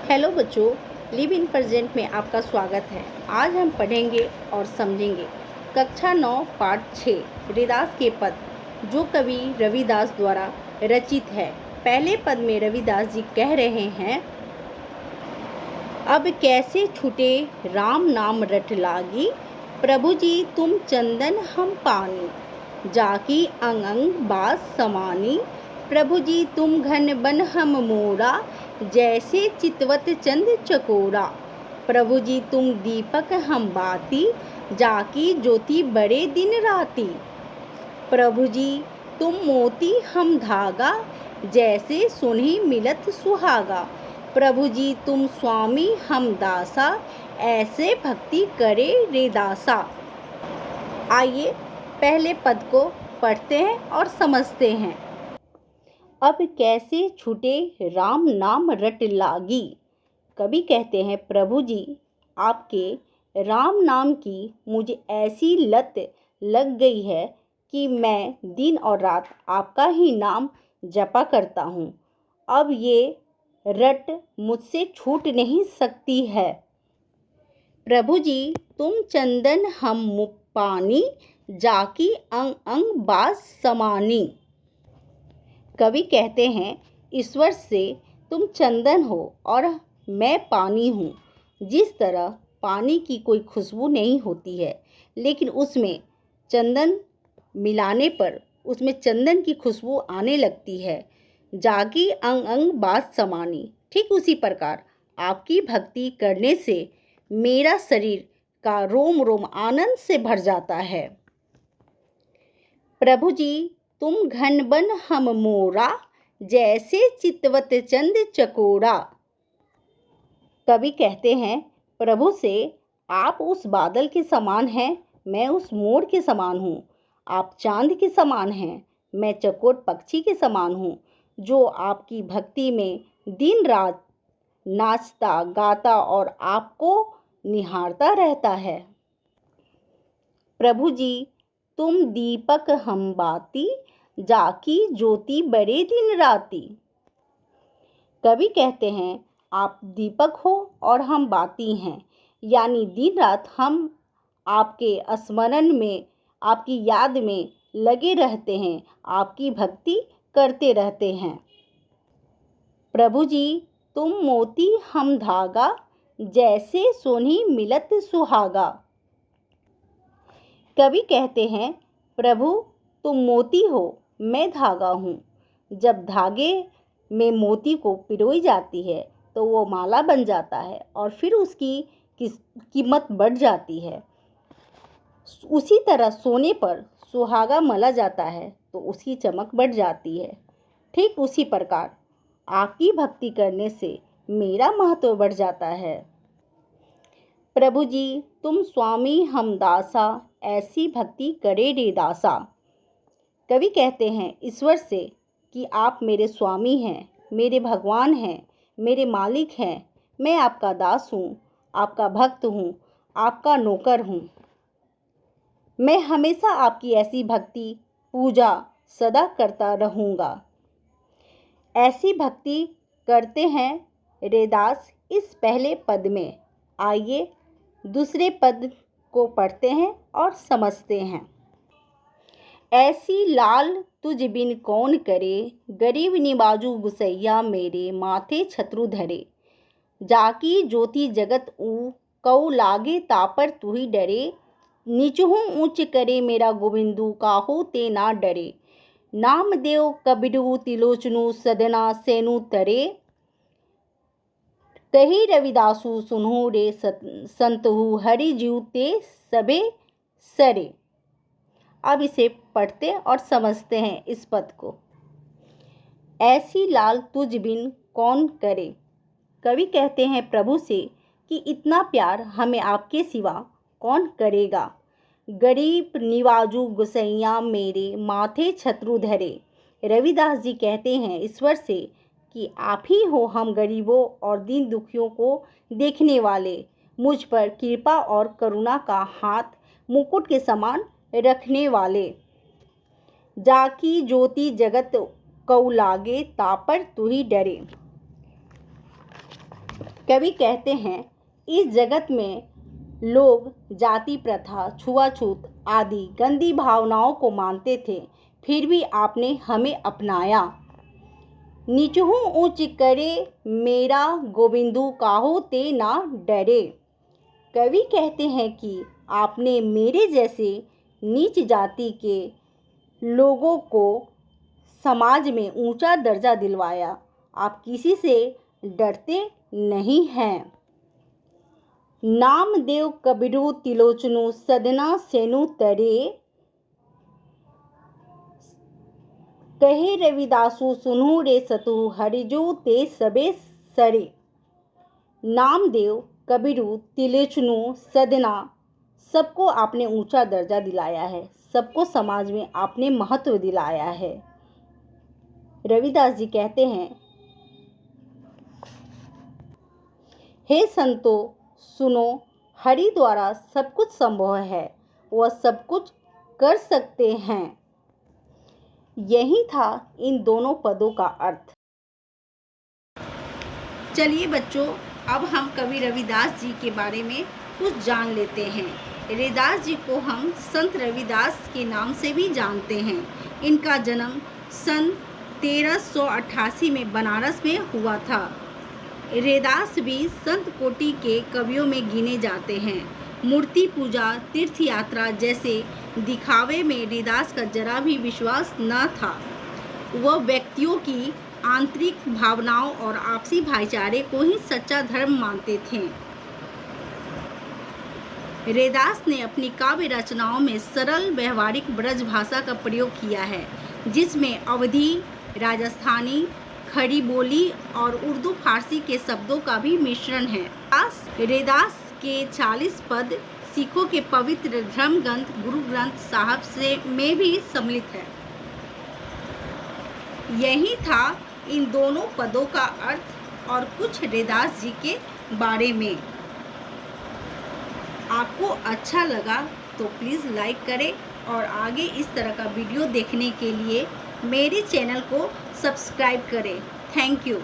Hello बच्चों, live in present में आपका स्वागत है। आज हम पढ़ेंगे और समझेंगे कक्षा 9 पाठ 6 रविदास के पद, जो कवि रविदास द्वारा रचित है। पहले पद में रविदास जी कह रहे हैं, अब कैसे छूटे राम नाम रट लागी, प्रभु जी तुम चंदन हम पानी, जाकी अंग अंग बास समानी, प्रभु जी तुम घन बन हम मोरा, जैसे चितवत चंद चकोरा, प्रभु जी तुम दीपक हम बाती, जाकी ज्योति बड़े दिन राती, प्रभु जी तुम मोती हम धागा, जैसे सुनहि मिलत सुहागा, प्रभु जी तुम स्वामी हम दासा, ऐसे भक्ति करे रे दासा। आइए पहले पद को पढ़ते हैं और समझते हैं। अब कैसे छूटे राम नाम रट लागी। कवि कहते हैं, प्रभु जी आपके राम नाम की मुझे ऐसी लत लग गई है कि मैं दिन और रात आपका ही नाम जपा करता हूँ। अब ये रट मुझसे छूट नहीं सकती है। प्रभु जी तुम चंदन हम पानी, जाकी अंग अंग बास समानी। कवि कहते हैं, ईश्वर से तुम चंदन हो और मैं पानी हूँ। जिस तरह पानी की कोई खुशबू नहीं होती है, लेकिन उसमें चंदन मिलाने पर उसमें चंदन की खुशबू आने लगती है। जागी अंग अंग बात समानी, ठीक उसी प्रकार आपकी भक्ति करने से मेरा शरीर का रोम रोम आनंद से भर जाता है। प्रभु जी तुम घन बन हम मोरा, जैसे चितवत चंद चकोरा। कवि कहते हैं, प्रभु से आप उस बादल के समान हैं, मैं उस मोर के समान हूँ। आप चांद के समान हैं, मैं चकोर पक्षी के समान हूँ, जो आपकी भक्ति में दिन रात नाचता गाता और आपको निहारता रहता है। प्रभु जी तुम दीपक हम बाती, जाकी ज्योति बड़े दिन राती। कवि कहते हैं, आप दीपक हो और हम बाती हैं, यानी दिन रात हम आपके स्मरण में, आपकी याद में लगे रहते हैं, आपकी भक्ति करते रहते हैं। प्रभु जी तुम मोती हम धागा, जैसे सोनी मिलत सुहागा। कवि कहते हैं, प्रभु तुम मोती हो, मैं धागा हूँ। जब धागे में मोती को पिरोई जाती है तो वो माला बन जाता है और फिर उसकी कीमत बढ़ जाती है। उसी तरह सोने पर सुहागा मला जाता है तो उसकी चमक बढ़ जाती है। ठीक उसी प्रकार आपकी भक्ति करने से मेरा महत्व बढ़ जाता है। प्रभु जी तुम स्वामी हम दासा, ऐसी भक्ति करे रे दासा। कवि कहते हैं ईश्वर से कि आप मेरे स्वामी हैं, मेरे भगवान हैं, मेरे मालिक हैं। मैं आपका दास हूँ, आपका भक्त हूँ, आपका नौकर हूँ। मैं हमेशा आपकी ऐसी भक्ति पूजा सदा करता रहूँगा। ऐसी भक्ति करते हैं रविदास इस पहले पद में। आइए दूसरे पद को पढ़ते हैं और समझते हैं। ऐसी लाल तुझ बिन कौन करे, गरीब निवाजू गुसैया मेरे माथे छत्रु धरे, जाकी ज्योति जगत ऊ कऊ लागे तापर तू ही डरे, नीचहूँ ऊंच करे मेरा गोविंदू काहू ते ना डरे, नाम देव कबिडू तिलोचनु सदना सेनु तरे, कही रविदासु सुनहु रे संतहु हरि जीव ते सबे सरे। अब इसे पढ़ते और समझते हैं इस पद को। ऐसी लाल तुझ बिन कौन करे। कवि कहते हैं प्रभु से कि इतना प्यार हमें आपके सिवा कौन करेगा। गरीब निवाजू गुसैया मेरे माथे छत्रु धरे। रविदास जी कहते हैं ईश्वर से कि आप ही हो हम गरीबों और दीन दुखियों को देखने वाले, मुझ पर कृपा और करुणा का हाथ मुकुट के समान रखने वाले, जाकी ज्योति जगत कऊ लागे तापर तू ही डरे। कवि कहते हैं, इस जगत में लोग जाति प्रथा, छुआछूत आदि गंदी भावनाओं को मानते थे, फिर भी आपने हमें अपनाया। नीचहु ऊंच करे मेरा गोविंदु, काहू ते ना डरे। कवि कहते हैं कि आपने मेरे जैसे नीच जाति के लोगों को समाज में ऊंचा दर्जा दिलवाया। आप किसी से डरते नहीं हैं। नामदेव कबीरू तिलोचनु, सदना सेनु तरे। कहे रविदासु सुनहु रे सतु, हरिजु ते सबे सरे। नामदेव, कबीरू, तिलोचनु, सदना, सबको आपने ऊंचा दर्जा दिलाया है। सबको समाज में आपने महत्व दिलाया है। रविदास जी कहते हैं, हे संतो सुनो, हरि द्वारा सब कुछ संभव है, वह सब कुछ कर सकते हैं। यही था इन दोनों पदों का अर्थ। चलिए बच्चों, अब हम कवि रविदास जी के बारे में कुछ जान लेते हैं। रविदास जी को हम संत रविदास के नाम से भी जानते हैं। इनका जन्म सन 1388 में बनारस में हुआ था। रविदास भी संत कोटि के कवियों में गिने जाते हैं। मूर्ति पूजा, तीर्थ यात्रा जैसे दिखावे में रविदास का जरा भी विश्वास न था। वह व्यक्तियों की आंतरिक भावनाओं और आपसी भाईचारे को ही सच्चा धर्म मानते थे। रविदास ने अपनी काव्य रचनाओं में सरल व्यवहारिक ब्रज भाषा का प्रयोग किया है, जिसमें अवधी, राजस्थानी, खड़ी बोली और उर्दू फारसी के शब्दों का भी मिश्रण है। रविदास के 40 पद सिखों के पवित्र धर्म ग्रंथ गुरु ग्रंथ साहब से में भी सम्मिलित है। यही था इन दोनों पदों का अर्थ और कुछ रविदास जी के बारे में। आपको अच्छा लगा तो प्लीज़ लाइक करें और आगे इस तरह का वीडियो देखने के लिए मेरे चैनल को सब्सक्राइब करें। Thank you.